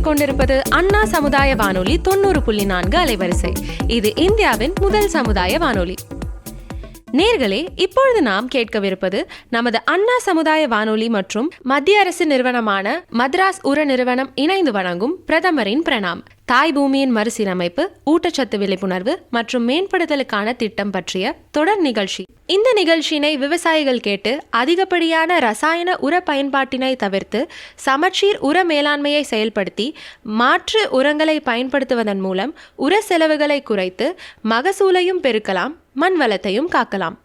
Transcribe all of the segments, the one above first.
கேட்டுக்கொண்டிருப்பது அண்ணா சமுதாய வானொலி 90.4 அலைவரிசை. இது இந்தியாவின் முதல் சமுதாய வானொலி. நேர்களே, இப்பொழுது நாம் கேட்கவிருப்பது நமது அண்ணா சமுதாய வானொலி மற்றும் மத்திய அரசு நிறுவனமான மദ്രാஸ் உர நிறுவனம் இணைந்து வழங்கும் பிரதமரின் பிரணாம், தாய் பூமியின் மறுசீரமைப்பு, ஊட்டச்சத்து விழிப்புணர்வு மற்றும் மேம்படுத்தலுக்கான திட்டம் பற்றிய தொடர் நிகழ்ச்சி. இந்த நிகழ்ச்சியினை விவசாயிகள் கேட்டு அதிகப்படியான ரசாயன உர பயன்பாட்டினை தவிர்த்து சமச்சீர் உர மேலாண்மையை செயல்படுத்தி மாற்று உரங்களை பயன்படுத்துவதன் மூலம் உர செலவுகளை குறைத்து மகசூலையும் பெருக்கலாம், மண் வளத்தையும் காக்கலாம்.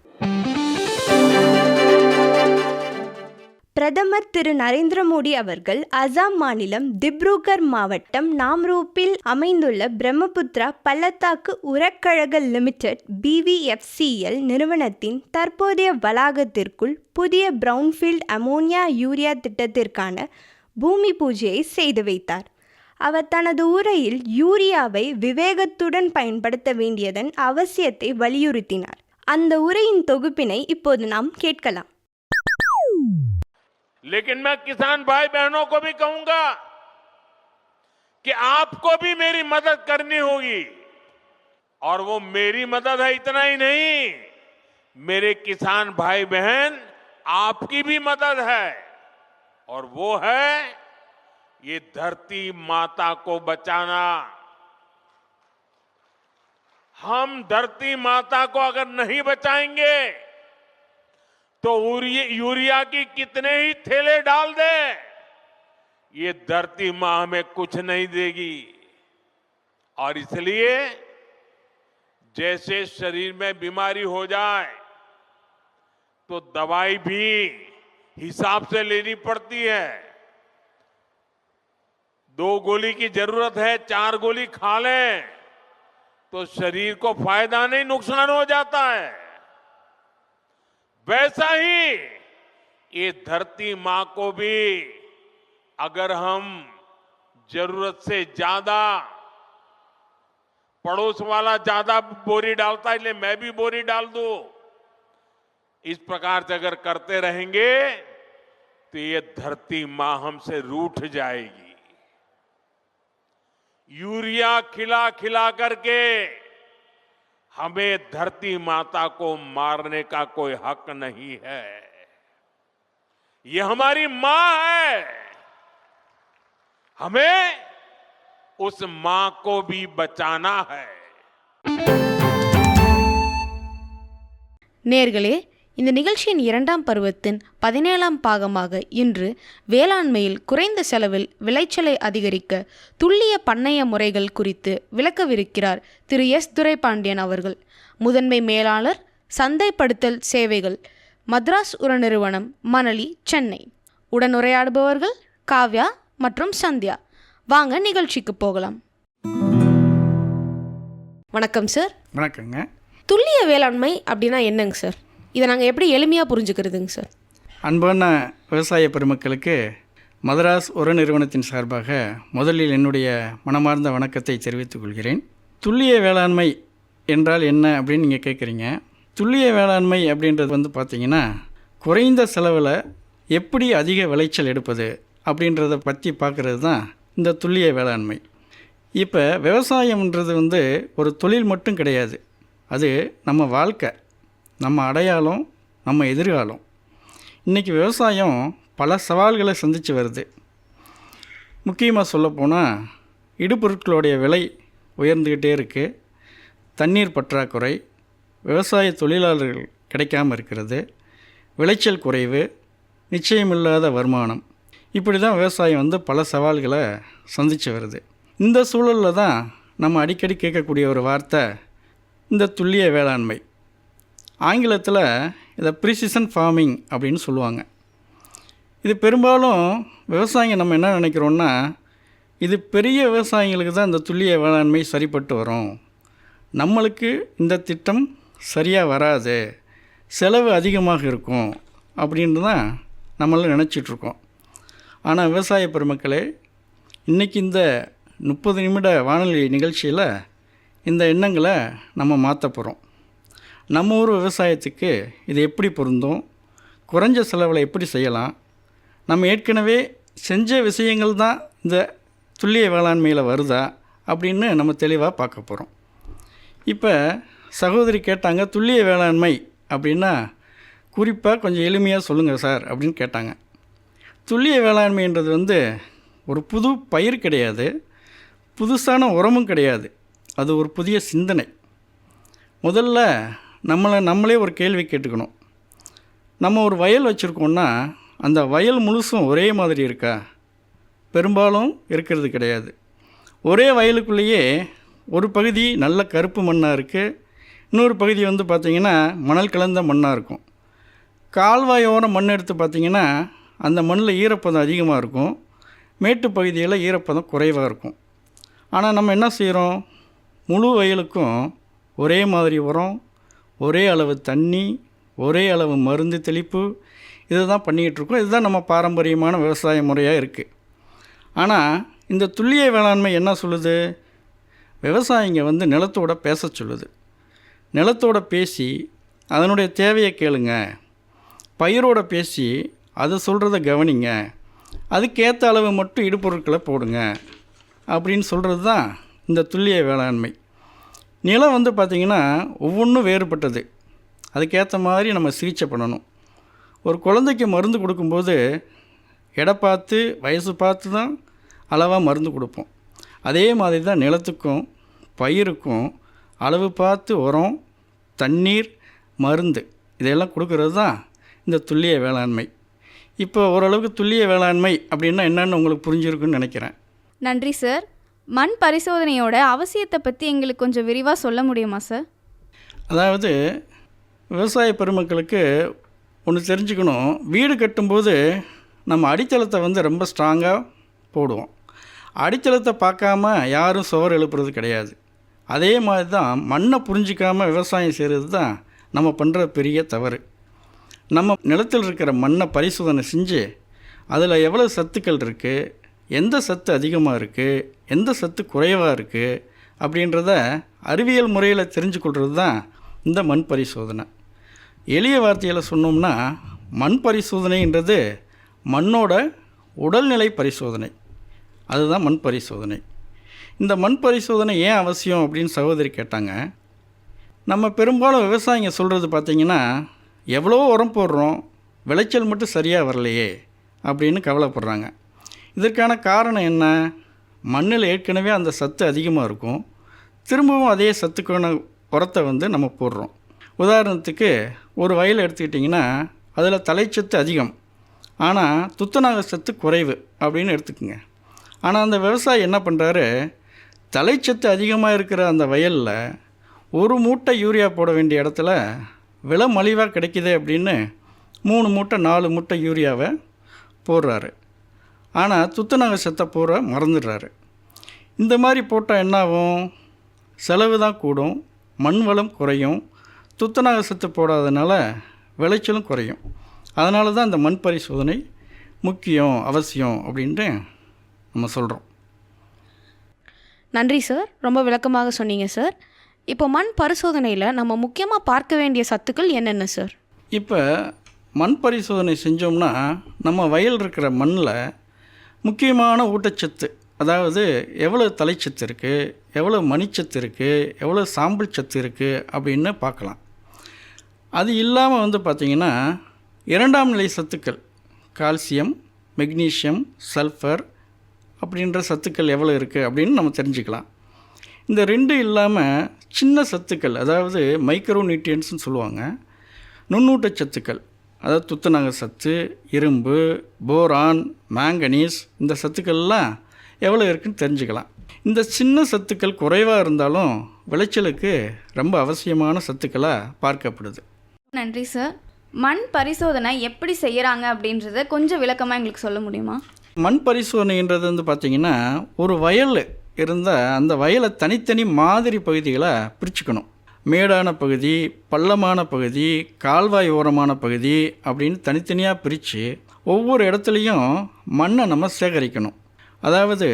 பிரதமர் திரு நரேந்திர மோடி அவர்கள் அசாம் மாநிலம் திப்ருகர் மாவட்டம் நாம்ரூப்பில் அமைந்துள்ள பிரம்மபுத்திரா பள்ளத்தாக்கு உரக்கழக லிமிடெட் BVFCL நிறுவனத்தின் தற்போதைய வளாகத்திற்குள் புதிய பிரவுன்ஃபீல்ட் அமோனியா யூரியா திட்டத்திற்கான பூமி பூஜையை செய்து வைத்தார். அவர் தனது உரையில் யூரியாவை விவேகத்துடன் பயன்படுத்த வேண்டியதன் அவசியத்தை வலியுறுத்தினார். அந்த உரையின் தொகுப்பினை இப்போது நாம் கேட்கலாம். लेकिन मैं किसान भाई बहनों को भी कहूंगा कि आपको भी मेरी मदद करनी होगी, और वो मेरी मदद है इतना ही नहीं, मेरे किसान भाई बहन आपकी भी मदद है, और वो है ये धरती माता को बचाना. हम धरती माता को अगर नहीं बचाएंगे तो यूरिया की कितने ही थैले डाल दे, ये धरती मां हमें कुछ नहीं देगी. और इसलिए जैसे शरीर में बीमारी हो जाए तो दवाई भी हिसाब से लेनी पड़ती है. 2 गोली की जरूरत है, 4 गोली खा लें तो शरीर को फायदा नहीं, नुकसान हो जाता है. वैसा ही ये धरती मां को भी अगर हम जरूरत से ज्यादा, पड़ोस वाला ज्यादा बोरी डालता है इसलिए मैं भी बोरी डाल दूं, इस प्रकार से अगर करते रहेंगे तो ये धरती मां हमसे रूठ जाएगी. यूरिया खिला खिला करके हमें धरती माता को मारने का कोई हक नहीं है. ये हमारी मां है, हमें उस मां को भी बचाना है. நேர்களே, இந்த நிகழ்ச்சியின் 2ஆம் பருவத்தின் 17ஆம் பாகமாக இன்று வேளாண்மையில் குறைந்த செலவில் விளைச்சலை அதிகரிக்க துல்லிய பண்ணைய முறைகள் குறித்து விளக்கவிருக்கிறார் திரு எஸ் துரைபாண்டியன் அவர்கள், முதன்மை மேலாளர் சந்தைப்படுத்தல் சேவைகள், மദ്രാஸ் உர நிறுவனம், மணலி, சென்னை. உடனுரையாடுபவர்கள் காவ்யா மற்றும் சந்தியா. வாங்க நிகழ்ச்சிக்கு போகலாம். வணக்கம் சார். வணக்கங்க. துல்லிய வேளாண்மை அப்படின்னா என்னங்க சார்? இதை நாங்கள் எப்படி எளிமையாக புரிஞ்சுக்கிறதுங்க சார்? அன்பான விவசாய பெருமக்களுக்கு மദ്രാஸ் உர நிறுவனத்தின் சார்பாக முதலில் என்னுடைய மனமார்ந்த வணக்கத்தை தெரிவித்துக் கொள்கிறேன். துல்லிய வேளாண்மை என்றால் என்ன அப்படின்னு நீங்கள் கேட்குறீங்க. துல்லிய வேளாண்மை அப்படின்றது பார்த்திங்கன்னா குறைந்த செலவில் எப்படி அதிக விளைச்சல் எடுப்பது அப்படின்றத பற்றி பார்க்குறது தான் இந்த துல்லிய வேளாண்மை. இப்போ விவசாயம்ன்றது ஒரு தொழில் மட்டும் கிடையாது, அது நம்ம வாழ்க்கை, நம்ம அடையாளம், நம்ம எதிர்காலம். இன்றைக்கி விவசாயம் பல சவால்களை சந்தித்து வருது. முக்கியமாக சொல்லப்போனால் இடுபொருட்களுடைய விலை உயர்ந்துக்கிட்டே இருக்குது, தண்ணீர் பற்றாக்குறை, விவசாய தொழிலாளர்கள் கிடைக்காமல் இருக்கிறது, விளைச்சல் குறைவு, நிச்சயமில்லாத வருமானம், இப்படி தான் விவசாயம் பல சவால்களை சந்தித்து வருது. இந்த சூழலில் தான் நம்ம அடிக்கடி கேட்கக்கூடிய ஒரு வார்த்தை இந்த துல்லிய வேளாண்மை. ஆங்கிலத்தில் இதை ப்ரிசிஷன் ஃபார்மிங் அப்படின்னு சொல்லுவாங்க. இது பெரும்பாலும் விவசாயிங்க நம்ம என்ன நினைக்கிறோன்னா, இது பெரிய விவசாயிங்களுக்கு தான் இந்த துல்லிய வேளாண்மை சரிப்பட்டு வரும், நம்மளுக்கு இந்த திட்டம் சரியாக வராது, செலவு அதிகமாக இருக்கும் அப்படின்னு தான் நம்மளாம் நினச்சிட்ருக்கோம். ஆனால் விவசாய பெருமக்களே, இன்றைக்கி இந்த 30 நிமிட வானொலி நிகழ்ச்சியில் இந்த எண்ணங்களை நம்ம மாற்ற போகிறோம். நம்ம ஊர் விவசாயத்துக்கு இது எப்படி பொருந்தும், குறைஞ்ச செலவில் எப்படி செய்யலாம், நம்ம ஏற்கனவே செஞ்ச விஷயங்கள் தான் இந்த துல்லிய வேளாண்மையில் வருதா அப்படின்னு நம்ம தெளிவாக பார்க்க போகிறோம். இப்போ சகோதரி கேட்டாங்க, துல்லிய வேளாண்மை அப்படின்னா குறிப்பாக கொஞ்சம் எளிமையாக சொல்லுங்கள் சார் அப்படின்னு கேட்டாங்க. துல்லிய வேளாண்மைன்றது வந்து ஒரு புது பயிர் கிடையாது, புதுசான உரமும் கிடையாது. அது ஒரு புதிய சிந்தனை. முதல்ல நம்மளே ஒரு கேள்வி கேட்டுக்கணும். நம்ம ஒரு வயல் வச்சுருக்கோன்னா அந்த வயல் முழுசும் ஒரே மாதிரி இருக்கா? பெரும்பாலும் இருக்கிறது கிடையாது. ஒரே வயலுக்குள்ளேயே ஒரு பகுதி நல்ல கருப்பு மண்ணாக இருக்குது, இன்னொரு பகுதி வந்து பார்த்திங்கன்னா மணல் கலந்த மண்ணாக இருக்கும். கால்வாயோரம் மண் எடுத்து பார்த்திங்கன்னா அந்த மண்ணில் ஈரப்பதம் அதிகமாக இருக்கும், மேட்டு பகுதியில் ஈரப்பதம் குறைவாக இருக்கும். ஆனால் நம்ம என்ன செய்கிறோம், முழு வயலுக்கும் ஒரே மாதிரி உரம், ஒரே அளவு தண்ணி, ஒரே அளவு மருந்து தெளிப்பு, இதை தான் பண்ணிக்கிட்டுருக்கோம். இதுதான் நம்ம பாரம்பரியமான விவசாய முறையாக இருக்குது. ஆனால் இந்த துல்லிய வேளாண்மை என்ன சொல்லுது? விவசாயிங்க வந்து நிலத்தோட பேச சொல்லுது. நிலத்தோட பேசி அதனுடைய தேவையை கேளுங்க, பயிரோட பேசி அதை சொல்கிறத கவனிங்க, அதுக்கேற்ற அளவு மட்டும் இடுபொருட்களை போடுங்க அப்படின்னு சொல்கிறது தான் இந்த துல்லிய வேளாண்மை. நிலம் வந்து பார்த்திங்கன்னா ஒவ்வொன்றும் வேறுபட்டது, அதுக்கேற்ற மாதிரி நம்ம சிகிச்சை பண்ணணும். ஒரு குழந்தைக்கு மருந்து கொடுக்கும்போது எடை பார்த்து வயசு பார்த்து தான் அளவாக மருந்து கொடுப்போம். அதே மாதிரி தான் நிலத்துக்கும் பயிருக்கும் அளவு பார்த்து உரம், தண்ணீர், மருந்து இதையெல்லாம் கொடுக்கறது தான் இந்த துல்லிய வேளாண்மை. இப்போ ஓரளவுக்கு துல்லிய வேளாண்மை அப்படின்னா என்னென்னு உங்களுக்கு புரிஞ்சிருக்குன்னு நினைக்கிறேன். நன்றி சார். மண் பரிசோதனையோட அவசியத்தை பற்றி எங்களுக்கு கொஞ்சம் விரிவாக சொல்ல முடியுமா சார்? அதாவது விவசாய பெருமக்களுக்கு ஒன்று தெரிஞ்சுக்கணும். வீடு கட்டும்போது நம்ம அடித்தளத்தை வந்து ரொம்ப ஸ்ட்ராங்காக போடுவோம். அடித்தளத்தை பார்க்காம யாரும் சுவர் எழுப்புறது கிடையாது. அதே மாதிரி தான் மண்ணை புரிஞ்சிக்காமல் விவசாயம் செய்கிறது தான் நம்ம பண்ணுற பெரிய தவறு. நம்ம நிலத்தில் இருக்கிற மண்ணை பரிசோதனை செஞ்சு அதில் எவ்வளோ சத்துக்கள் இருக்குது, எந்த சத்து அதிகமாக இருக்குது, எந்த சத்து குறைவாக இருக்குது அப்படின்றத அறிவியல் முறையில் தெரிஞ்சுக்கொள்கிறது தான் இந்த மண் பரிசோதனை. எளிய வார்த்தையில் சொன்னோம்னா மண் பரிசோதனைன்றது மண்ணோட உடல்நிலை பரிசோதனை, அதுதான் மண் பரிசோதனை. இந்த மண் பரிசோதனை ஏன் அவசியம் அப்படின்னு சகோதரி கேட்டாங்க. நம்ம பெரும்பாலும் விவசாயிங்க சொல்கிறது பார்த்திங்கன்னா, எவ்வளோ உரம் போடுறோம், விளைச்சல் மட்டும் சரியாக வரலையே அப்படின்னு கவலைப்படுறாங்க. இதற்கான காரணம் என்ன? மண்ணில் ஏற்கனவே அந்த சத்து அதிகமாக இருக்கும், திரும்பவும் அதே சத்துக்கான உரத்தை வந்து நம்ம போடுறோம். உதாரணத்துக்கு ஒரு வயல் எடுத்துக்கிட்டிங்கன்னா அதில் தலைச்சத்து அதிகம், ஆனால் துத்தநாக சத்து குறைவு அப்படின்னு எடுத்துக்கோங்க. ஆனால் அந்த விவசாயி என்ன பண்ணுறாரு, தலைச்சத்து அதிகமாக இருக்கிற அந்த வயலில் ஒரு மூட்டை யூரியா போட வேண்டிய இடத்துல விலை மலிவாக கிடைக்கிது அப்படின்னு 3 மூட்டை 4 மூட்டை யூரியாவை போடுறாரு. ஆனால் துத்தநாக சத்தை போட மறந்துடுறாரு. இந்த மாதிரி போட்டால் என்னாகும்? செலவு தான் கூடும், மண் வளம் குறையும், துத்தநாக சத்து போடாதனால விளைச்சலும் குறையும். அதனால தான் இந்த மண் பரிசோதனை முக்கியம், அவசியம் அப்படின்ட்டு நம்ம சொல்கிறோம். நன்றி சார், ரொம்ப விளக்கமாக சொன்னீங்க சார். இப்போ மண் பரிசோதனையில் நம்ம முக்கியமாக பார்க்க வேண்டிய சத்துக்கள் என்னென்ன சார்? இப்போ மண் பரிசோதனை செஞ்சோம்னா நம்ம வயல் இருக்கிற மண்ணில் முக்கியமான ஊட்டச்சத்து, அதாவது எவ்வளோ தலைச்சத்து இருக்குது, எவ்வளோ மணிச்சத்து இருக்குது, எவ்வளோ சாம்பல் சத்து இருக்குது அப்படின்னு பார்க்கலாம். அது இல்லாமல் வந்து பார்த்திங்கன்னா 2ஆம் நிலை சத்துக்கள் கால்சியம், மெக்னீஷியம், சல்ஃபர் அப்படின்ற சத்துக்கள் எவ்வளோ இருக்குது அப்படின்னு நம்ம தெரிஞ்சுக்கலாம். இந்த 2 இல்லாமல் சின்ன சத்துக்கள், அதாவது மைக்ரோ நியூட்ரியன்ட்ஸ்னு சொல்லுவாங்க, நுண்ணூட்டச்சத்துக்கள், அதாவது துத்தநாக சத்து, இரும்பு, போரான், மேங்கனீஸ், இந்த சத்துக்கள்லாம் எவ்வளோ இருக்குதுன்னு தெரிஞ்சுக்கலாம். இந்த சின்ன சத்துக்கள் குறைவாக இருந்தாலும் விளைச்சலுக்கு ரொம்ப அவசியமான சத்துக்களாக பார்க்கப்படுது. நன்றி சார். மண் பரிசோதனை எப்படி செய்கிறாங்க அப்படின்றத கொஞ்சம் விளக்கமாக எங்களுக்கு சொல்ல முடியுமா? மண் பரிசோதனைன்றது வந்து பார்த்திங்கன்னா, ஒரு வயல் இருந்தால் அந்த வயலை தனித்தனி மாதிரி பகுதிகளை பிரிச்சுக்கணும். மேடான பகுதி, பள்ளமான பகுதி, கால்வாய் ஓரமான பகுதி அப்படின்னு தனித்தனியாக பிரித்து ஒவ்வொரு இடத்துலையும் மண்ணை நம்ம சேகரிக்கணும். அதாவது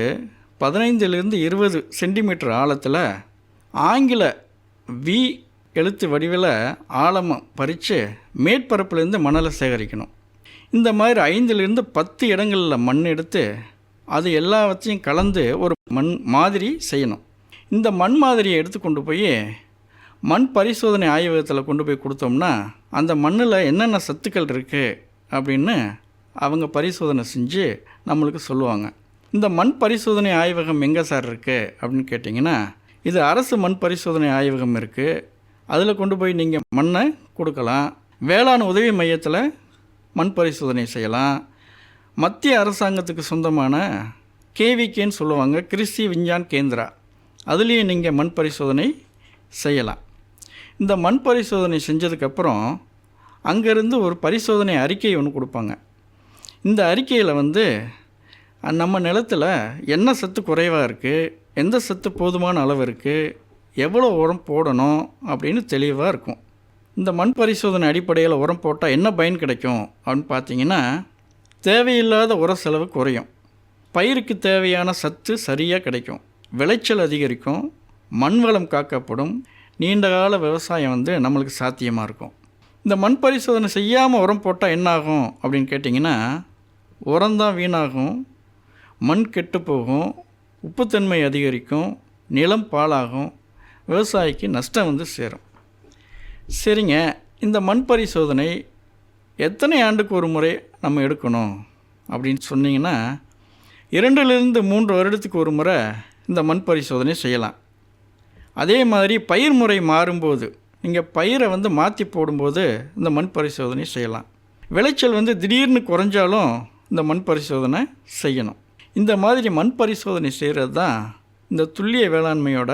15லிருந்து 20 சென்டிமீட்டர் ஆழத்தில் ஆங்கில வி எழுத்து வடிவில் ஆழமாக பறித்து மேற்பரப்புலேருந்து மணலை சேகரிக்கணும். இந்த மாதிரி 5லிருந்து 10 இடங்களில் மண் எடுத்து அது எல்லாவற்றையும் கலந்து ஒரு மண் மாதிரி செய்யணும். இந்த மண் மாதிரியை எடுத்து கொண்டு போய் மண் பரிசோதனை ஆய்வகத்தில் கொண்டு போய் கொடுத்தோம்னா அந்த மண்ணில் என்னென்ன சத்துக்கள் இருக்குது அப்படின்னு அவங்க பரிசோதனை செஞ்சு நம்மளுக்கு சொல்லுவாங்க. இந்த மண் பரிசோதனை ஆய்வகம் எங்கே சார் இருக்குது அப்படின்னு கேட்டிங்கன்னா, இது அரசு மண் பரிசோதனை ஆய்வகம் இருக்குது. அதில் கொண்டு போய் நீங்கள் மண்ணை கொடுக்கலாம். வேளாண் உதவி மையத்தில் மண் பரிசோதனை செய்யலாம். மத்திய அரசாங்கத்துக்கு சொந்தமான கேவிகேன்னு சொல்லுவாங்க, கிருஷி விஞ்ஞான் கேந்திரா, அதுலேயும் நீங்கள் மண் பரிசோதனை செய்யலாம். இந்த மண் பரிசோதனை செஞ்சதுக்கப்புறம் அங்கேருந்து ஒரு பரிசோதனை அறிக்கை ஒன்று கொடுப்பாங்க. இந்த அறிக்கையில் வந்து நம்ம நிலத்தில் என்ன சத்து குறைவாக இருக்குது, எந்த சத்து போதுமான அளவு இருக்குது, எவ்வளோ உரம் போடணும் அப்படின்னு தெளிவாக இருக்கும். இந்த மண் பரிசோதனை அடிப்படையில் உரம் போட்டால் என்ன பயன் கிடைக்கும் அப்படின்னு பார்த்தீங்கன்னா, தேவையில்லாத உர செலவு குறையும், பயிருக்கு தேவையான சத்து சரியாக கிடைக்கும், விளைச்சல் அதிகரிக்கும், மண் வளம் காக்கப்படும், நீண்டகால விவசாயம் வந்து நம்மளுக்கு சாத்தியமாக இருக்கும். இந்த மண் பரிசோதனை செய்யாமல் உரம் போட்டால் என்னாகும் அப்படின்னு கேட்டிங்கன்னா, உரம்தான் வீணாகும், மண் கெட்டு போகும், உப்புத்தன்மை அதிகரிக்கும், நிலம் பாழாகும், விவசாயிக்கு நஷ்டம் வந்து சேரும். சரிங்க, இந்த மண் பரிசோதனை எத்தனை ஆண்டுக்கு ஒரு முறை நம்ம எடுக்கணும் அப்படின்னு சொன்னீங்கன்னா, 2லிருந்து 3 வருடத்துக்கு ஒரு முறை இந்த மண் பரிசோதனை செய்யலாம். அதே மாதிரி பயிர் முறை மாறும்போது, நீங்கள் பயிரை வந்து மாற்றி போடும்போது இந்த மண் பரிசோதனை செய்யலாம். விளைச்சல் வந்து திடீர்னு குறைஞ்சாலும் இந்த மண் பரிசோதனை செய்யணும். இந்த மாதிரி மண் பரிசோதனை செய்கிறது தான் இந்த துல்லிய வேளாண்மையோட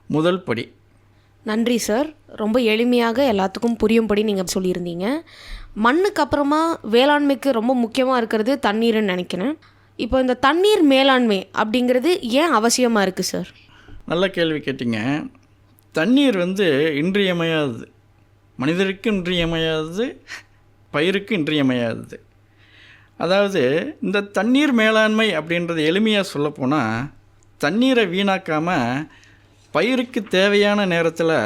முதல் படி. நன்றி சார். ரொம்ப எளிமையாக எல்லாத்துக்கும் புரியும்படி நீங்கள் சொல்லியிருந்தீங்க. மண்ணுக்கு அப்புறமா வேளாண்மைக்கு ரொம்ப முக்கியமாக இருக்கிறது தண்ணீர்னு நினைக்கிறேன். இப்போ இந்த தண்ணீர் மேலாண்மை அப்படிங்கிறது ஏன் அவசியமாக இருக்குது சார்? நல்ல கேள்வி கேட்டிங்க. தண்ணீர் வந்து இன்றியமையாதது, மனிதருக்கு இன்றியமையாதது, பயிருக்கு இன்றியமையாதது. அதாவது இந்த தண்ணீர் மேலாண்மை அப்படின்றது எளிமையாக சொல்லப்போனால், தண்ணீரை வீணாக்காமல் பயிருக்கு தேவையான நேரத்தில்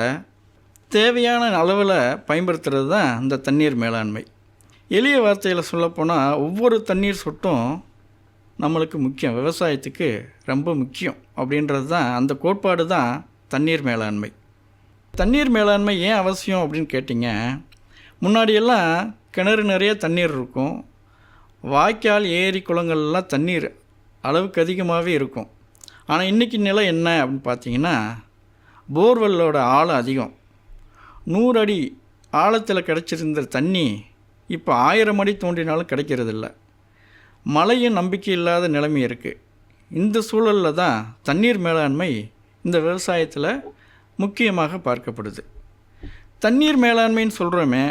தேவையான அளவில் பயன்படுத்துகிறது தான் இந்த தண்ணீர் மேலாண்மை. எளிய வார்த்தையில் சொல்லப்போனால், ஒவ்வொரு தண்ணீர் சொட்டும் நம்மளுக்கு முக்கியம், விவசாயத்துக்கு ரொம்ப முக்கியம் அப்படின்றது தான், அந்த கோட்பாடு தான் தண்ணீர் மேலாண்மை. தண்ணீர் மேலாண்மை ஏன் அவசியம் அப்படின்னு கேட்டிங்க, முன்னாடியெல்லாம் கிணறு நிறைய தண்ணீர் இருக்கும், வாய்க்கால் ஏரி குளங்கள்லாம் தண்ணீர் அளவுக்கு அதிகமாகவே இருக்கும். ஆனால் இன்றைக்கி நிலை என்ன அப்படின்னு பார்த்தீங்கன்னா, போர்வெல்லோட ஆழம் அதிகம். 100 அடி ஆழத்தில் கிடச்சிருந்த தண்ணி இப்போ 1000 அடி தோண்டினாலும் கிடைக்கிறதில்ல. மழையும் நம்பிக்கை இல்லாத நிலைமை இருக்குது. இந்த சூழலில் தான் தண்ணீர் மேலாண்மை இந்த விவசாயத்தில் முக்கியமாக பார்க்கப்படுது. தண்ணீர் மேலாண்மைன்னு சொல்கிறோமே,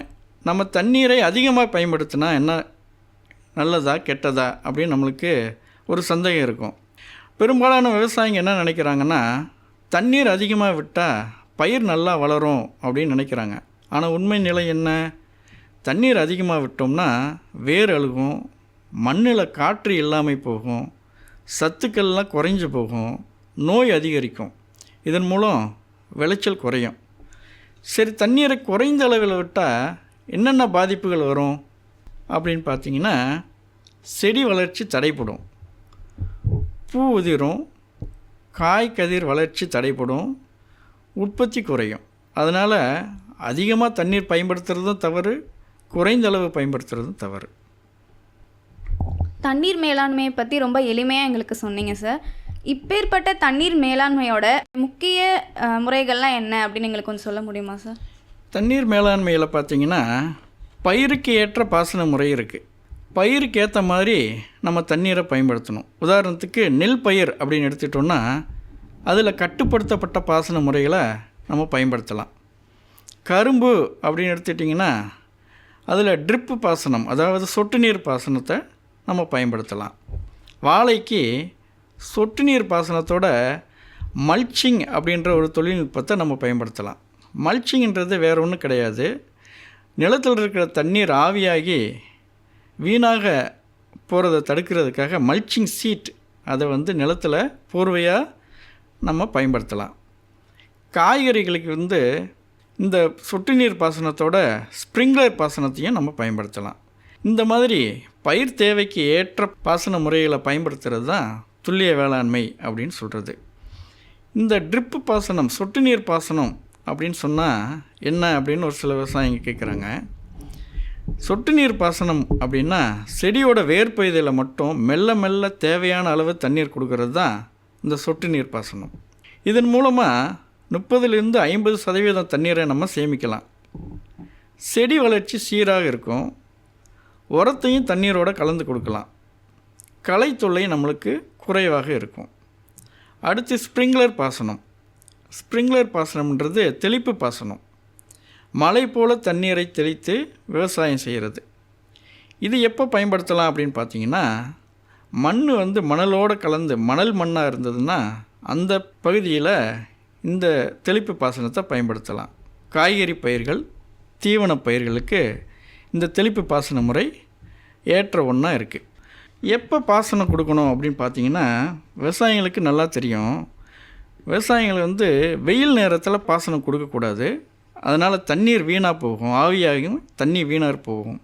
நம்ம தண்ணீரை அதிகமாக பயன்படுத்தினா என்ன, நல்லதா கெட்டதா அப்படின்னு நம்மளுக்கு ஒரு சந்தேகம் இருக்கும். பெரும்பாலான விவசாயிங்க என்ன நினைக்கிறாங்கன்னா, தண்ணீர் அதிகமாக விட்டால் பயிர் நல்லா வளரும் அப்படின்னு நினைக்கிறாங்க. ஆனால் உண்மை நிலை என்ன? தண்ணீர் அதிகமாக விட்டோம்னா வேர் அழுகும், மண்ணில் காற்று இல்லாமல் போகும், சத்துக்கள்லாம் குறைஞ்சு போகும், நோய் அதிகரிக்கும், இதன் மூலம் விளைச்சல் குறையும். சரி, தண்ணீரை குறைந்த அளவில் விட்டால் என்னென்ன பாதிப்புகள் வரும் அப்படின்னு பார்த்தீங்கன்னா, செடி வளர்ச்சி தடைப்படும், பூ உதிரும், காய் கதிர் வளர்ச்சி தடைப்படும், உற்பத்தி குறையும். அதனால் அதிகமாக தண்ணீர் பயன்படுத்துகிறதும் தவறு, குறைந்த அளவு பயன்படுத்துகிறதும் தவறு. தண்ணீர் மேலாண்மையை பற்றி ரொம்ப எளிமையாக எங்களுக்கு சொன்னீங்க சார். இப்பேற்பட்ட தண்ணீர் மேலாண்மையோட முக்கிய முறைகள்லாம் என்ன அப்படின்னு எங்களுக்கு கொஞ்சம் சொல்ல முடியுமா சார்? தண்ணீர் மேலாண்மையில் பார்த்தீங்கன்னா, பயிருக்கு ஏற்ற பாசன முறை இருக்குது. பயிருக்கு ஏற்ற மாதிரி நம்ம தண்ணீரை பயன்படுத்தணும். உதாரணத்துக்கு நெல் பயிர் அப்படின்னு எடுத்துக்கிட்டோன்னா, அதில் கட்டுப்படுத்தப்பட்ட பாசன முறைகளை நம்ம பயன்படுத்தலாம். கரும்பு அப்படின்னு எடுத்துட்டிங்கன்னா, அதில் ட்ரிப்பு பாசனம், அதாவது சொட்டு நீர் பாசனத்தை நம்ம பயன்படுத்தலாம். வாழைக்கு சொட்டு நீர் பாசனத்தோட மல்ச்சிங் அப்படின்ற ஒரு தொழில்நுட்பத்தை நம்ம பயன்படுத்தலாம். மல்ச்சிங்கிறது வேறு ஒன்றும் கிடையாது, நிலத்தில் இருக்கிற தண்ணீர் ஆவியாகி வீணாக போகிறத தடுக்கிறதுக்காக மல்ச்சிங் சீட், அதை வந்து நிலத்தில் போர்வையாக நம்ம பயன்படுத்தலாம். காய்கறிகளுக்கு வந்து இந்த சொட்டு நீர் பாசனத்தோட ஸ்ப்ரிங்க்லர் பாசனத்தையும் நம்ம பயன்படுத்தலாம். இந்த மாதிரி பயிர் தேவைக்கு ஏற்ற பாசன முறைகளை பயன்படுத்துகிறது தான் துல்லிய வேளாண்மை அப்படின்னு சொல்கிறது. இந்த ட்ரிப்பு பாசனம், சொட்டு நீர் பாசனம் அப்படின்னு சொன்னால் என்ன அப்படின்னு ஒரு சில விவசாயிங்க கேட்குறாங்க. சொட்டு நீர் பாசனம் அப்படின்னா செடியோட வேர்பகுதியில் மட்டும் மெல்ல மெல்ல தேவையான அளவு தண்ணீர் கொடுக்கறது தான் இந்த சொட்டு நீர் பாசனம். இதன் மூலமாக 30-50% தண்ணீரை நம்ம சேமிக்கலாம். செடி வளர்ச்சி சீராக இருக்கும். உரத்தையும் தண்ணீரோடு கலந்து கொடுக்கலாம். களை தொல்லை நம்மளுக்கு குறைவாக இருக்கும். அடுத்து ஸ்ப்ரிங்க்லர் பாசனம். ஸ்ப்ரிங்க்லர் பாசனம்ன்றது தெளிப்பு பாசனம். மழை போல் தண்ணீரை தெளித்து விவசாயம் செய்கிறது. இது எப்போ பயன்படுத்தலாம் அப்படின்னு பார்த்தீங்கன்னா, மண் மணலோடு கலந்து மணல் மண்ணாக இருந்ததுன்னா அந்த பகுதியில் இந்த தெளிப்பு பாசனத்தை பயன்படுத்தலாம். காய்கறி பயிர்கள், தீவன பயிர்களுக்கு இந்த தெளிப்பு பாசன முறை ஏற்ற ஒன்றா இருக்குது. எப்போ பாசனம் கொடுக்கணும் அப்படின்னு பார்த்தீங்கன்னா, விவசாயிகளுக்கு நல்லா தெரியும். விவசாயிகள் வெயில் நேரத்தில் பாசனம் கொடுக்கக்கூடாது. அதனால் தண்ணீர் வீணாக போகும், ஆவியாகும் தண்ணி வீணாக போகும்.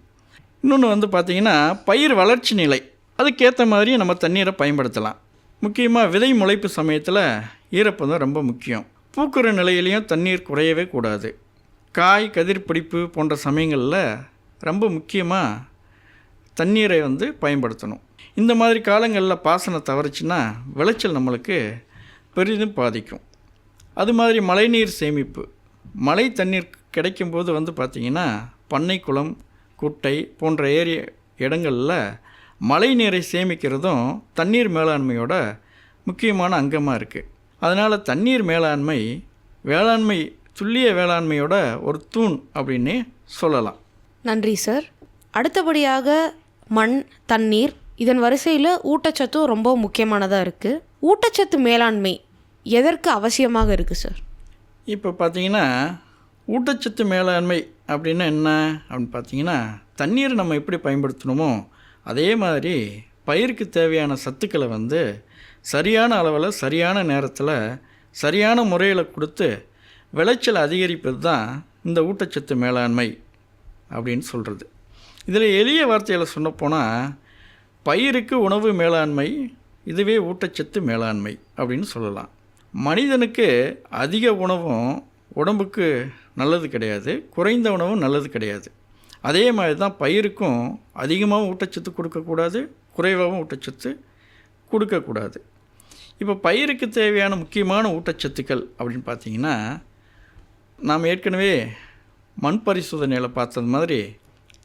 இன்னொன்று பார்த்திங்கன்னா, பயிர் வளர்ச்சி நிலை, அதுக்கேற்ற மாதிரி நம்ம தண்ணீரை பயன்படுத்தலாம். முக்கியமாக விதை முளைப்பு சமயத்தில் ஈரப்பதம் ரொம்ப முக்கியம். பூக்கிற நிலையிலையும் தண்ணீர் குறையவே கூடாது. காய் கதிர் பிடிப்பு போன்ற சமயங்களில் ரொம்ப முக்கியமாக தண்ணீரை பயன்படுத்தணும். இந்த மாதிரி காலங்களில் பாசனம் தவறுச்சுன்னா விளைச்சல் நம்மளுக்கு பெரிதும் பாதிக்கும். அது மாதிரி மழைநீர் சேமிப்பு, மழை தண்ணீர் கிடைக்கும்போது பார்த்திங்கன்னா பண்ணை குளம், குட்டை போன்ற இடங்களில் மழை நீரை சேமிக்கிறதும் தண்ணீர் மேலாண்மையோட முக்கியமான அங்கமாக இருக்குது. அதனால் தண்ணீர் மேலாண்மை துல்லிய வேளாண்மையோட ஒரு தூண் அப்படின்னே சொல்லலாம். நன்றி சார். அடுத்தபடியாக மண், தண்ணீர், இதன் வரிசையில் ஊட்டச்சத்தும் ரொம்ப முக்கியமானதாக இருக்குது. ஊட்டச்சத்து மேலாண்மை எதற்கு அவசியமாக இருக்குது சார்? இப்போ பார்த்தீங்கன்னா, ஊட்டச்சத்து மேலாண்மை அப்படின்னா என்ன அப்படின்னு பார்த்தீங்கன்னா, தண்ணீரை நம்ம எப்படி பயன்படுத்தணுமோ அதே மாதிரி பயிருக்கு தேவையான சத்துக்களை சரியான அளவில் சரியான நேரத்தில் சரியான முறையில் கொடுத்து விளைச்சல் அதிகரிப்பது தான் இந்த ஊட்டச்சத்து மேலாண்மை அப்படின்னு சொல்கிறது. இதில் எளிய வார்த்தையில் சொன்னப்போனால், பயிருக்கு உணவு மேலாண்மை, இதுவே ஊட்டச்சத்து மேலாண்மை அப்படின்னு சொல்லலாம். மனிதனுக்கு அதிக உணவும் உடம்புக்கு நல்லது கிடையாது, குறைந்த உணவும் நல்லது கிடையாது. அதே மாதிரி தான் பயிருக்கும் அதிகமாகவும் ஊட்டச்சத்து கொடுக்கக்கூடாது, குறைவாகவும் ஊட்டச்சத்து கொடுக்கக்கூடாது. இப்போ பயிருக்கு தேவையான முக்கியமான ஊட்டச்சத்துக்கள் அப்படின்னு பார்த்தீங்கன்னா, நாம் ஏற்கனவே மண் பரிசோதனையில் பார்த்தது மாதிரி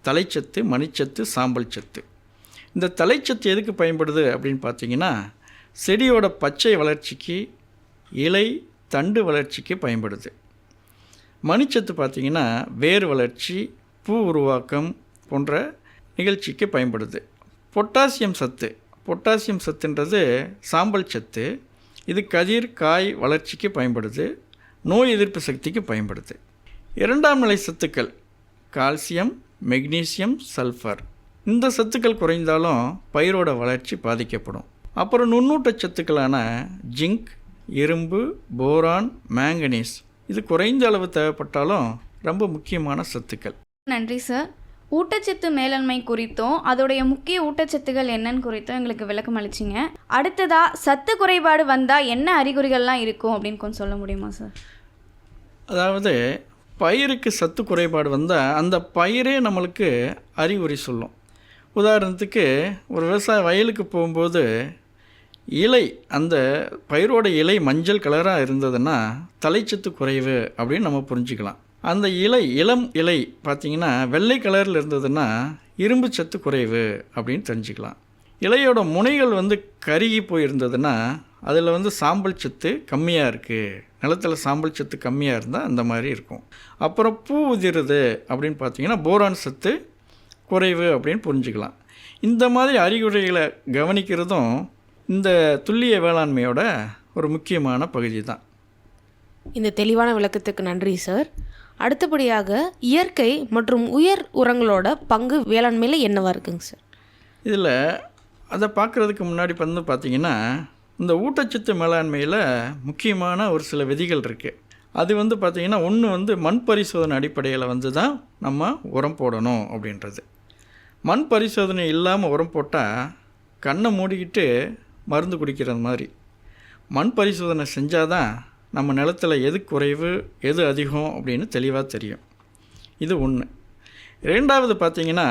தலைச்சத்து, மணிச்சத்து, சாம்பல் சத்து. இந்த தலைச்சத்து எதுக்கு பயன்படுது அப்படின்னு பார்த்தீங்கன்னா, செடியோட பச்சை வளர்ச்சிக்கு, இலை தண்டு வளர்ச்சிக்கு பயன்படுது. மணிச்சத்து பார்த்திங்கன்னா வேர் வளர்ச்சி, பூ உருவாக்கம் போன்ற நிகழ்ச்சிக்கு பயன்படுது. பொட்டாசியம் சத்துன்றது சாம்பல் சத்து. இது கதிர், காய் வளர்ச்சிக்கு பயன்படுது, நோய் எதிர்ப்பு சக்திக்கு பயன்படுது. இரண்டாம் நிலை சத்துக்கள் கால்சியம், மெக்னீசியம், சல்ஃபர். இந்த சத்துக்கள் குறைந்தாலும் பயிரோட வளர்ச்சி பாதிக்கப்படும். அப்புறம் நுண்ணூட்ட சத்துக்களான ஜிங்க், இரும்பு, போரான், மேங்கனீஸ் இது குறைந்த அளவு தேவைப்பட்டாலும் ரொம்ப முக்கியமான சத்துக்கள். நன்றி சார். ஊட்டச்சத்து மேலாண்மை குறித்தும் அதோடைய முக்கிய ஊட்டச்சத்துகள் என்னன்னு குறித்தும் எங்களுக்கு விளக்கம் அளிச்சிங்க. அடுத்ததாக சத்து குறைபாடு வந்தால் என்ன அறிகுறிகள்லாம் இருக்கும் அப்படின்னு கொஞ்சம் சொல்ல முடியுமா சார்? அதாவது பயிருக்கு சத்து குறைபாடு வந்தால் அந்த பயிரே நம்மளுக்கு அறிகுறி சொல்லும். உதாரணத்துக்கு ஒரு விவசாய வயலுக்கு போகும்போது இலை, அந்த பயிரோட இலை மஞ்சள் கலராக இருந்ததுன்னா தலைச்சத்து குறைவு அப்படின்னு நம்ம புரிஞ்சுக்கலாம். அந்த இளம் இலை பார்த்திங்கன்னா வெள்ளை கலரில் இருந்ததுன்னா இரும்பு சத்து குறைவு அப்படின்னு தெரிஞ்சுக்கலாம். இலையோட முனைகள் கருகி போயிருந்ததுன்னா அதில் சாம்பல் சத்து கம்மியாக இருக்குது, நிலத்தில் சாம்பல் சத்து கம்மியாக இருந்தால் அந்த மாதிரி இருக்கும். அப்புறம் பூ உதிருது அப்படின்னு பார்த்திங்கன்னா போரான் சத்து குறைவு அப்படின்னு புரிஞ்சுக்கலாம். இந்த மாதிரி அறிகுறிகளை கவனிக்கிறதும் இந்த துல்லிய வேளாண்மையோட ஒரு முக்கியமான பகுதி தான். இந்த தெளிவான விளக்கத்துக்கு நன்றி சார். அடுத்தபடியாக இயற்கை மற்றும் உயர் உரங்களோட பங்கு வேளாண்மையில் என்னவா இருக்குங்க சார்? இதில் அதை பார்க்குறதுக்கு முன்னாடி பார்த்திங்கன்னா, இந்த ஊட்டச்சத்து மேலாண்மையில் முக்கியமான ஒரு சில விதிகள் இருக்குது. அது பார்த்திங்கன்னா, ஒன்று மண் பரிசோதனை அடிப்படையில் தான் நம்ம உரம் போடணும் அப்படின்றது. மண் பரிசோதனை இல்லாமல் உரம் போட்டால் கண்ணை மூடிக்கிட்டு மருந்து குடிக்கிறது மாதிரி. மண் பரிசோதனை செஞ்சால் தான் நம்ம நிலத்தில் எது குறைவு எது அதிகம் அப்படின்னு தெளிவாக தெரியும். இது ஒன்று. ரெண்டாவது பார்த்திங்கன்னா,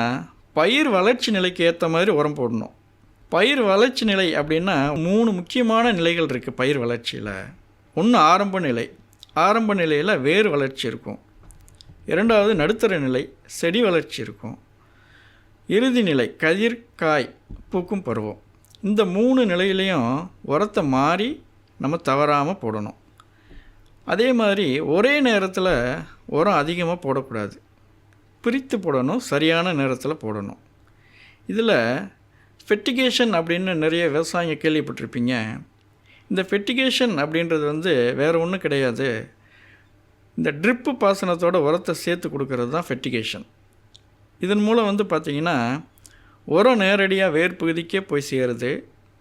பயிர் வளர்ச்சி நிலைக்கு ஏற்ற மாதிரி உரம் போடணும். பயிர் வளர்ச்சி நிலை அப்படின்னா 3 முக்கியமான நிலைகள் இருக்குது பயிர் வளர்ச்சியில். ஒன்று ஆரம்ப நிலை. ஆரம்ப நிலையில் வேர் வளர்ச்சி இருக்கும். இரண்டாவது நடுத்தர நிலை, செடி வளர்ச்சி இருக்கும். இறுதி நிலை கதிர் காய் பூக்கும் பருவம். இந்த 3 நிலையிலையும் உரத்தை மாறி நம்ம தவறாமல் போடணும். அதே மாதிரி ஒரே நேரத்தில் உரம் அதிகமாக போடக்கூடாது, பிரித்து போடணும், சரியான நேரத்தில் போடணும். இதில் ஃபெர்டிகேஷன் அப்படின்னு நிறைய விவசாயிங்க கேள்விப்பட்டிருப்பீங்க. இந்த ஃபெர்டிகேஷன் அப்படின்றது வந்து வேறு ஒன்றும் கிடையாது. இந்த ட்ரிப்பு பாசனத்தோட உரத்தை சேர்த்து கொடுக்கறது தான் ஃபெர்டிகேஷன். இதன் மூலம் வந்து பார்த்திங்கன்னா உரம் நேரடியாக வேர் பகுதிக்கே போய் சேருது,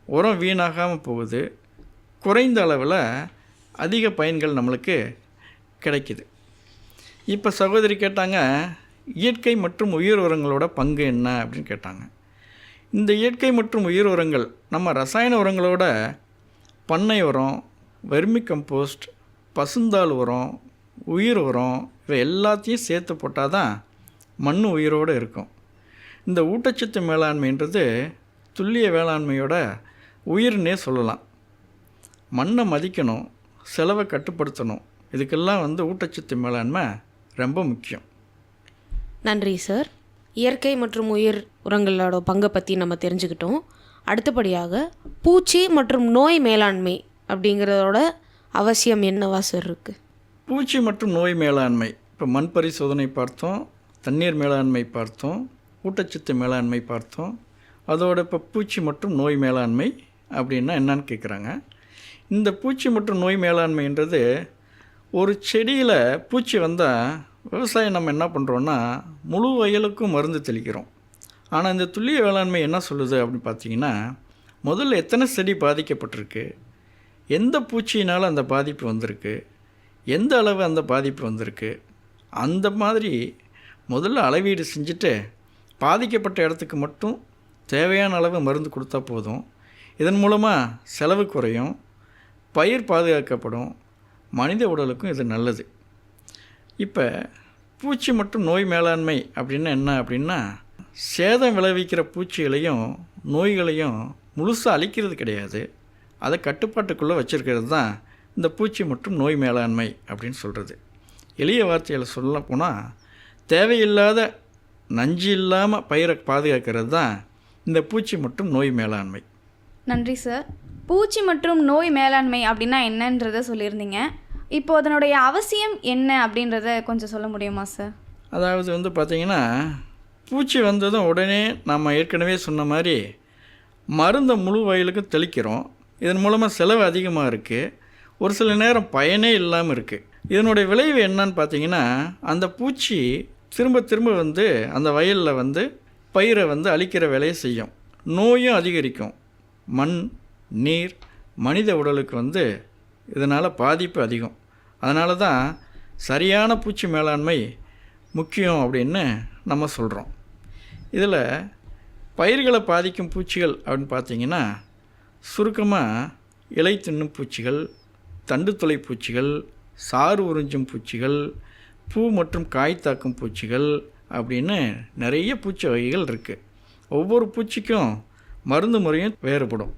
உரம் வீணாகாமல் போகுது, குறைந்த அளவில் அதிக பயன்கள் நம்மளுக்கு கிடைக்குது. இப்போ சகோதரி கேட்டாங்க, இயற்கை மற்றும் உயிர் உரங்களோட பங்கு என்ன அப்படின்னு கேட்டாங்க. இந்த இயற்கை மற்றும் உயிர் உரங்கள் நம்ம ரசாயன உரங்களோட பண்ணை உரம், வெர்மி கம்போஸ்ட், பசுந்தாள் உரம், உயிர் உரம் இவை எல்லாத்தையும் சேர்த்து போட்டால் தான் மண் உயிரோடு இருக்கும். இந்த ஊட்டச்சத்து மேலாண்மைன்றது துல்லிய வேளாண்மையோட உயிர்னே சொல்லலாம். மண்ணை மதிக்கணும், செலவை கட்டுப்படுத்தணும். இதுக்கெல்லாம் வந்து ஊட்டச்சத்து மேலாண்மை ரொம்ப முக்கியம். நன்றி சார். இயற்கை மற்றும் உயிர் உரங்களோட பங்கை பற்றி நம்ம தெரிஞ்சுக்கிட்டோம். அடுத்தபடியாக பூச்சி மற்றும் நோய் மேலாண்மை அப்படிங்கிறதோட அவசியம் என்னவா சார் இருக்குது? பூச்சி மற்றும் நோய் மேலாண்மை, இப்போ மண் பரிசோதனை பார்த்தோம், தண்ணீர் மேலாண்மை பார்த்தோம், ஊட்டச்சத்து மேலாண்மை பார்த்தோம். அதோட இப்போ பூச்சி மற்றும் நோய் மேலாண்மை அப்படின்னா என்னன்னு கேட்குறாங்க. இந்த பூச்சி மற்றும் நோய் மேலாண்மைன்றது, ஒரு செடியில் பூச்சி வந்தால் விவசாயம் நம்ம என்ன பண்ணுறோன்னா முழு வயலுக்கும் மருந்து தெளிக்கிறோம். ஆனால் இந்த துல்லிய வேளாண்மை என்ன சொல்லுது அப்படின்னு பார்த்தீங்கன்னா, முதல்ல எத்தனை செடி பாதிக்கப்பட்டிருக்கு, எந்த பூச்சியினால் அந்த பாதிப்பு வந்திருக்கு, எந்த அளவு அந்த பாதிப்பு வந்திருக்கு, அந்த மாதிரி முதல்ல அளவீடு செஞ்சுட்டு பாதிக்கப்பட்ட இடத்துக்கு மட்டும் தேவையான அளவு மருந்து கொடுத்தா போதும். இதன் மூலமாக செலவு குறையும், பயிர் பாதுகாக்கப்படும், மனித உடலுக்கும் இது நல்லது. இப்போ பூச்சி மற்றும் நோய் மேலாண்மை அப்படின்னா என்ன அப்படின்னா, சேதம் விளைவிக்கிற பூச்சிகளையும் நோய்களையும் முழுசாக அழிக்கிறது கிடையாது, அதை கட்டுப்பாட்டுக்குள்ளே வச்சுருக்கிறது தான் இந்த பூச்சி மற்றும் நோய் மேலாண்மை அப்படின்னு சொல்கிறது. எளிய வார்த்தையில் சொல்ல போனால், தேவையில்லாத நஞ்சு இல்லாமல் பயிரை பாதுகாக்கிறது தான் இந்த பூச்சி மற்றும் நோய் மேலாண்மை. நன்றி சார். பூச்சி மற்றும் நோய் மேலாண்மை அப்படின்னா என்னன்றதை சொல்லியிருந்தீங்க. இப்போ அதனுடைய அவசியம் என்ன அப்படின்றத கொஞ்சம் சொல்ல முடியுமா சார்? அதாவது வந்து பார்த்திங்கன்னா, பூச்சி வந்ததும் உடனே நம்ம ஏற்கனவே சொன்ன மாதிரி மருந்தை முழு வயலுக்கும் தெளிக்கிறோம். இதன் மூலமாக செலவு அதிகமாக இருக்குது, ஒரு சில நேரம் பயனே இல்லாமல் இருக்குது. இதனுடைய விளைவு என்னன்னு பார்த்தீங்கன்னா, அந்த பூச்சி திரும்ப திரும்ப வந்து அந்த வயலில் வந்து பயிரை வந்து அழிக்கிற வேலையை செய்யும், நோயும் அதிகரிக்கும், மண் நீர் மனித உடலுக்கு வந்து இதனால் பாதிப்பு அதிகம். அதனால தான் சரியான பூச்சி மேலாண்மை முக்கியம் அப்படின்னு நம்ம சொல்கிறோம். இதில் பயிர்களை பாதிக்கும் பூச்சிகள் அப்படின்னு பார்த்திங்கன்னா, சுருக்கமாக இலை தின்னும் பூச்சிகள், தண்டு துளை பூச்சிகள், சாறு உறிஞ்சும் பூச்சிகள், பூ மற்றும் காய் தாக்கும் பூச்சிகள் அப்படின்னு நிறைய பூச்சி வகைகள் இருக்குது. ஒவ்வொரு பூச்சிக்கும் மருந்து முறையும் வேறுபடும்.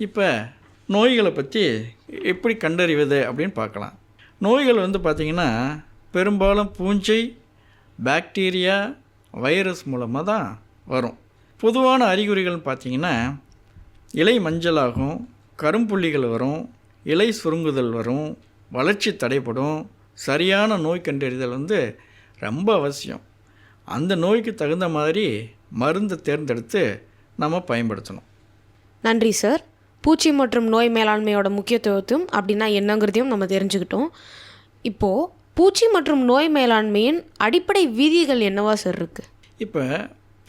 இப்போ நோய்களை பற்றி எப்படி கண்டறிவது அப்படின்னு பார்க்கலாம். நோய்கள் வந்து பார்த்திங்கன்னா பெரும்பாலும் பூஞ்சை, பாக்டீரியா, வைரஸ் மூலமாக தான் வரும். பொதுவான அறிகுறிகள்னு பார்த்திங்கன்னா, இலை மஞ்சளாகும், கரும்புள்ளிகள் வரும், இலை சுருங்குதல் வரும், வளர்ச்சி தடைப்படும். சரியான நோய் கண்டறிதல் வந்து ரொம்ப அவசியம். அந்த நோய்க்கு தகுந்த மாதிரி மருந்தை தேர்ந்தெடுத்து நம்ம பயன்படுத்தணும். நன்றி சார். பூச்சி மற்றும் நோய் மேலாண்மையோட முக்கியத்துவத்தையும் அப்படின்னா என்னங்கிறதையும் நம்ம தெரிஞ்சுக்கிட்டோம். இப்போது பூச்சி மற்றும் நோய் மேலாண்மையின் அடிப்படை விதிகள் என்னவா சார் இருக்குது? இப்போ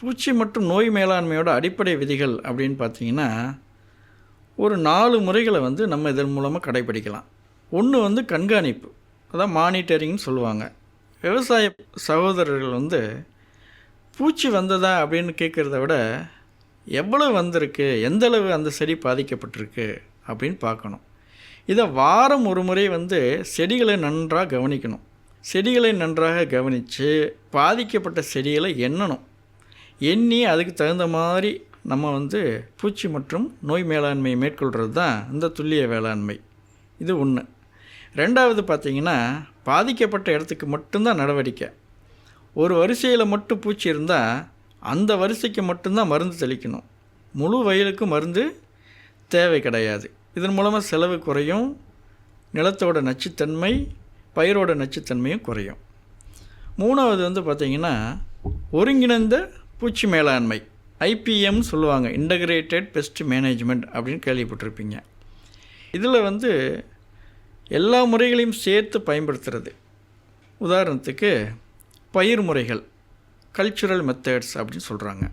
பூச்சி மற்றும் நோய் மேலாண்மையோட அடிப்படை விதிகள் அப்படின்னு பார்த்தீங்கன்னா, ஒரு 4 முறைகளை வந்து நம்ம இதன் மூலமாக கடைப்பிடிக்கலாம். ஒன்று வந்து கண்காணிப்பு, அதான் மானிட்டரிங்னு சொல்லுவாங்க. விவசாய சகோதரர்கள் வந்து பூச்சி வந்ததா அப்படின்னு கேட்குறத விட எவ்வளவு வந்திருக்கு, எந்தளவு அந்த செடி பாதிக்கப்பட்டிருக்கு அப்படின்னு பார்க்கணும். இதை வாரம் ஒரு முறை செடிகளை நன்றாக கவனிக்கணும். செடிகளை நன்றாக கவனித்து பாதிக்கப்பட்ட செடிகளை எண்ணணும். எண்ணி அதுக்கு தகுந்த மாதிரி நம்ம பூச்சி மற்றும் நோய் மேலாண்மையை மேற்கொள்கிறது தான் இந்த துல்லிய வேளாண்மை. இது ஒன்று. ரெண்டாவது பார்த்திங்கன்னா, பாதிக்கப்பட்ட இடத்துக்கு மட்டும்தான் நடவடிக்கை. ஒரு வரிசையில் மட்டும் பூச்சி இருந்தால் அந்த வரிசைக்கு மட்டும்தான் மருந்து தெளிக்கணும். முழு வயலுக்கும் மருந்து தேவை கிடையாது. இதன் மூலமாக செலவு குறையும், நிலத்தோட நச்சுத்தன்மை, பயிரோட நச்சுத்தன்மையும் குறையும். மூணாவது பார்த்திங்கன்னா, ஒருங்கிணைந்த பூச்சி மேலாண்மை, ஐபிஎம் சொல்லுவாங்க, இன்டகிரேட்டட் பெஸ்ட் மேனேஜ்மெண்ட் அப்படின்னு கேள்விப்பட்டிருப்பீங்க. இதில் எல்லா முறைகளையும் சேர்த்து பயன்படுத்துகிறது. உதாரணத்துக்கு பயிர் முறைகள், கல்ச்சுரல் மெத்தட்ஸ் அப்படின்னு சொல்கிறாங்க.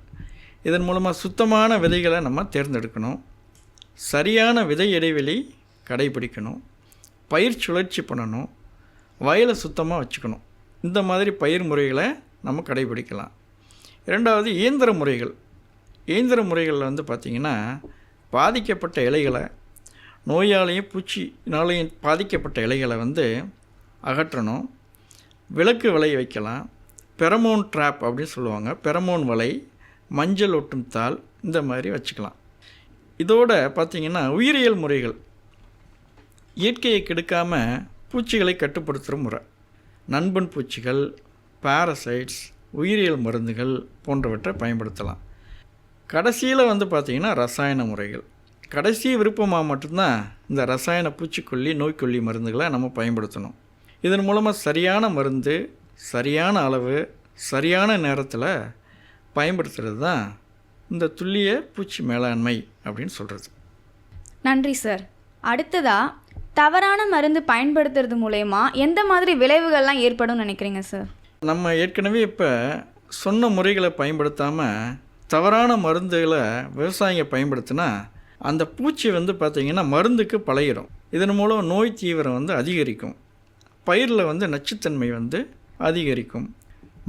இதன் மூலமாக சுத்தமான விதைகளை நம்ம தேர்ந்தெடுக்கணும், சரியான விதை இடைவெளி கடைபிடிக்கணும், பயிர் சுழற்சி பண்ணணும், வயலை சுத்தமாக வச்சுக்கணும். இந்த மாதிரி பயிர் முறைகளை நம்ம கடைபிடிக்கலாம். இரண்டாவது இயந்திர முறைகள். இயந்திர முறைகளில் பார்த்திங்கன்னா, பாதிக்கப்பட்ட இலைகளை, நோயாலையும் பூச்சினாலையும் பாதிக்கப்பட்ட இலைகளை அகற்றணும். விளக்கு வலை வைக்கலாம், பெரமோன் ட்ராப் அப்படின்னு சொல்லுவாங்க, பெரமோன் வலை, மஞ்சள் ஒட்டும் தாள், இந்த மாதிரி வச்சுக்கலாம். இதோட பார்த்திங்கன்னா உயிரியல் முறைகள், இயற்கையை கெடுக்காமல் பூச்சிகளை கட்டுப்படுத்துகிற முறை, நண்பன் பூச்சிகள், பாரசைட்ஸ், உயிரியல் மருந்துகள் போன்றவற்றை பயன்படுத்தலாம். கடைசியில் பார்த்திங்கன்னா ரசாயன முறைகள். கடைசி விருப்பமாக மட்டும்தான் இந்த ரசாயன பூச்சிக்கொல்லி, நோய்க்கொல்லி மருந்துகளை நம்ம பயன்படுத்தணும். இதன் மூலமாக சரியான மருந்து, சரியான அளவு, சரியான நேரத்தில் பயன்படுத்துகிறது தான் இந்த துல்லிய பூச்சி மேலாண்மை அப்படின்னு சொல்கிறது. நன்றி சார். அடுத்ததாக தவறான மருந்து பயன்படுத்துறது மூலயமா எந்த மாதிரி விளைவுகள்லாம் ஏற்படும் நினைக்கிறீங்க சார்? நம்ம ஏற்கனவே இப்போ சொன்ன முறைகளை பயன்படுத்தாமல் தவறான மருந்துகளை விவசாயிங்க பயன்படுத்தினா அந்த பூச்சி பார்த்திங்கன்னா மருந்துக்கு பழகிடும். இதன் மூலம் நோய் தீவிரம் அதிகரிக்கும், பயிரில் நச்சுத்தன்மை அதிகரிக்கும்,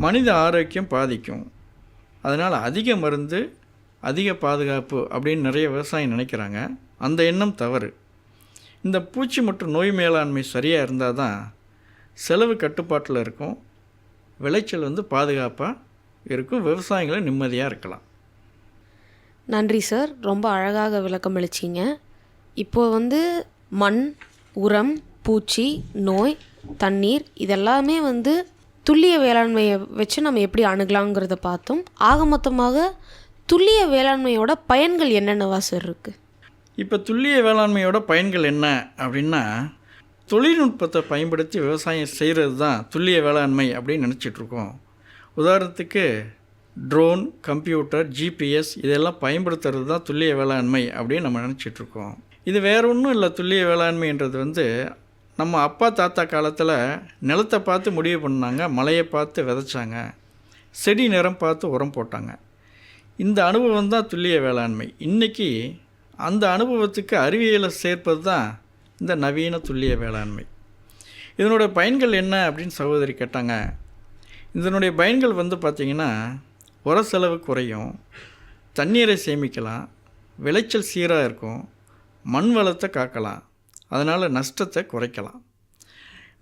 மனித ஆரோக்கியம் பாதிக்கும். அதனால் அதிக மருந்து, அதிக பாதுகாப்பு அப்படின்னு நிறைய விவசாயி நினைக்கிறாங்க. அந்த எண்ணம் தவறு. இந்த பூச்சி மற்றும் நோய் மேலாண்மை சரியாக இருந்தால் தான் செலவு கட்டுப்பாட்டில் இருக்கும், விளைச்சல் பாதுகாப்பாக இருக்கும், விவசாயிகளும் நிம்மதியாக இருக்கலாம். நன்றி சார், ரொம்ப அழகாக விளக்கம் அளிச்சிங்க. இப்போது மண், உரம், பூச்சி, நோய், தண்ணீர் இதெல்லாமே துல்லிய வேளாண்மையை வச்சு நம்ம எப்படி அணுகலாங்கிறத பார்த்தோம். ஆக மொத்தமாக துல்லிய வேளாண்மையோட பயன்கள் என்னென்னவா சார் இருக்குது? இப்போ துல்லிய வேளாண்மையோட பயன்கள் என்ன அப்படின்னா, தொழில்நுட்பத்தை பயன்படுத்தி விவசாயம் செய்கிறது தான் துல்லிய வேளாண்மை அப்படின்னு நினச்சிட்ருக்கோம். உதாரணத்துக்கு ட்ரோன், கம்ப்யூட்டர், ஜிபிஎஸ் இதெல்லாம் பயன்படுத்துறது தான் துல்லிய வேளாண்மை அப்படின்னு நம்ம நினச்சிட்ருக்கோம். இது வேறு ஒன்றும் இல்லை. துல்லிய வேளாண்மைன்றது நம்ம அப்பா தாத்தா காலத்தில் நிலத்தை பார்த்து முடிவு பண்ணாங்க, மழையை பார்த்து விதைச்சாங்க, செடி நிறம் பார்த்து உரம் போட்டாங்க. இந்த அனுபவம் தான் துல்லிய வேளாண்மை. இன்றைக்கி அந்த அனுபவத்துக்கு அறிவியலை சேர்ப்பது தான் இந்த நவீன துல்லிய வேளாண்மை. இதனுடைய பயன்கள் என்ன அப்படின்னு சகோதரி கேட்டாங்க. இதனுடைய பயன்கள் பார்த்திங்கன்னா, உர செலவு குறையும், தண்ணீரை சேமிக்கலாம், விளைச்சல் சீராக இருக்கும், மண் வளத்தை காக்கலாம், அதனால் நஷ்டத்தை குறைக்கலாம்.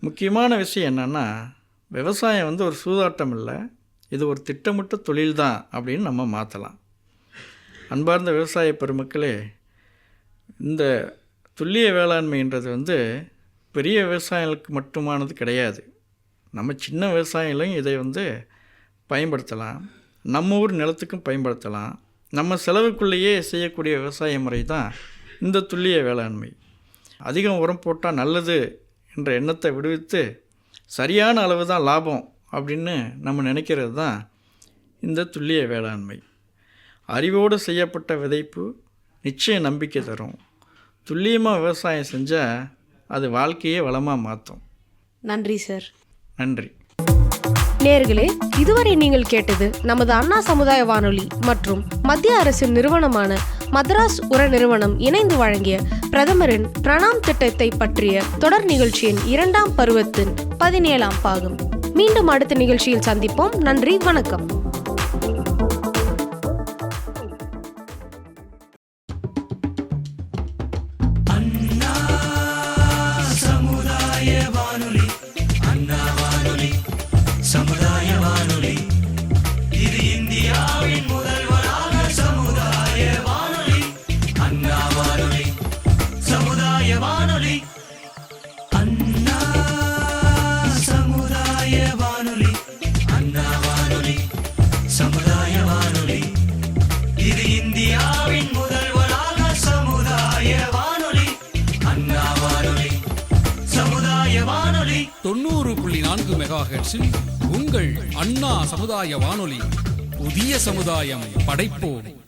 முக்கியமான விஷயம் என்னென்னா, விவசாயம் ஒரு சூதாட்டம் இல்லை, இது ஒரு திட்டமிட்ட தொழில் தான் அப்படின்னு நம்ம மாற்றலாம். அன்பார்ந்த விவசாய பெருமக்களே, இந்த துல்லிய வேளாண்மைன்றது பெரிய விவசாயிகளுக்கு மட்டுமானது கிடையாது. நம்ம சின்ன விவசாயிகளையும் இதை பயன்படுத்தலாம், நம்ம ஊர் நிலத்துக்கும் பயன்படுத்தலாம். நம்ம செலவுக்குள்ளேயே செய்யக்கூடிய விவசாய முறை தான் இந்த துல்லிய வேளாண்மை. அதிகம் உரம் போட்டால் நல்லது என்ற எண்ணத்தை விடுவித்து சரியான அளவு தான் லாபம் அப்படின்னு நம்ம நினைக்கிறது தான் இந்த துல்லிய வேளாண்மை. அறிவோடு செய்யப்பட்ட விதைப்பு நிச்சயம் நம்பிக்கை தரும். துல்லியமாக விவசாயம் செஞ்சால் அது வாழ்க்கையே வளமாக மாற்றும். நன்றி சார். நன்றி நேயர்களே, இதுவரை நீங்கள் கேட்டது நமது அண்ணா சமுதாய வானொலி மற்றும் மத்திய அரசின் நிறுவனமான மதராஸ் உர நிறுவனம் இணைந்து வழங்கிய பிரதமரின் பிரணாம் திட்டத்தை பற்றிய தொடர் நிகழ்ச்சியின் 2ஆம் பருவத்தின் 17ஆம் பாகம். மீண்டும் அடுத்த நிகழ்ச்சியில் சந்திப்போம். நன்றி, வணக்கம். 90.4 மெகாஹெர்ட்ஸில் உங்கள் அண்ணா சமுதாய வானொலி. புதிய சமுதாயம் படைப்போம்.